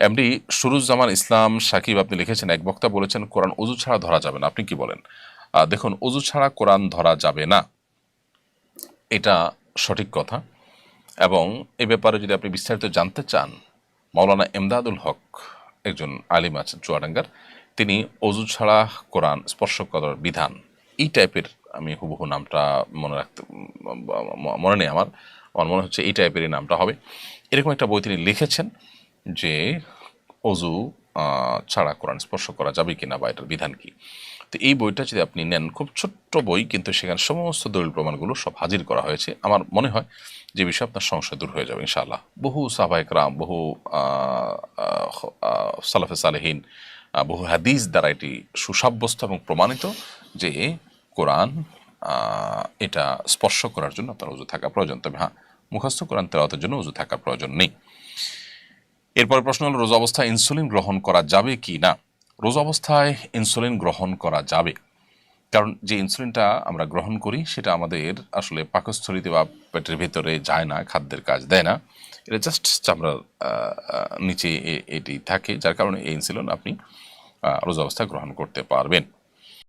MD Suruzzaman ইসলাম সাকিব আপনি লিখেছেন, এক বক্তা বলেছেন কোরআন ওযু ছাড়া ধরা যাবে না, আপনি কি বলেন? দেখুন, ওযু ছাড়া কোরআন ধরা যাবে না, এটা সঠিক কথা। এবং এ ব্যাপারে যদি আপনি বিস্তারিত জানতে চান, মাওলানা এমদাদুল হক একজন আলিম আছেন চুয়াডাঙ্গার, তিনি অজু ছাড়া কোরআন স্পর্শ করার বিধান, এই টাইপের, আমি হুবহু নামটা মনে রাখতে মনে নেই আমার, আমার মনে হচ্ছে এই টাইপেরই নামটা হবে। এরকম একটা বই তিনি লিখেছেন যে অজু ছাড়া কোরআন স্পর্শ করা যাবে কিনা বা এটার বিধান কি। তো এই বইটা যদি আপনি নেন, খুব ছোট্ট বই, কিন্তু সেখানে সমস্ত দলিল প্রমাণগুলো সব হাজির করা হয়েছে। আমার মনে হয় যে বিষয়ে আপনার সংশয় দূর হয়ে যাবে ইনশাআল্লাহ। বহু সাহাবায়ে কেরাম, বহু সালাফে সালেহিন, বহু হাদিস দ্বারা এটি সুসাব্যস্ত এবং প্রমাণিত যে কোরআন এটা স্পর্শ করার জন্য আপনার উযু থাকা প্রয়োজন। তবে হ্যাঁ, মুখস্থ কোরআন তেলাওয়াতের জন্য উযু থাকার প্রয়োজন নেই। এরপর প্রশ্ন হলো, রোজা অবস্থায় ইনসুলিন গ্রহণ করা যাবে কি না? রোজা অবস্থায় ইনসুলিন গ্রহণ করা যাবে, কারণ যে ইনসুলিনটা আমরা গ্রহণ করি সেটা আমাদের আসলে পাকস্থলীতে বা পেটের ভেতরে যায় না, খাদ্যের কাজ দেয় না, এটা জাস্ট চামড়ার নিচে এটি থাকে, যার কারণে এই ইনসুলিন আপনি রোজা অবস্থায় গ্রহণ করতে পারবেন।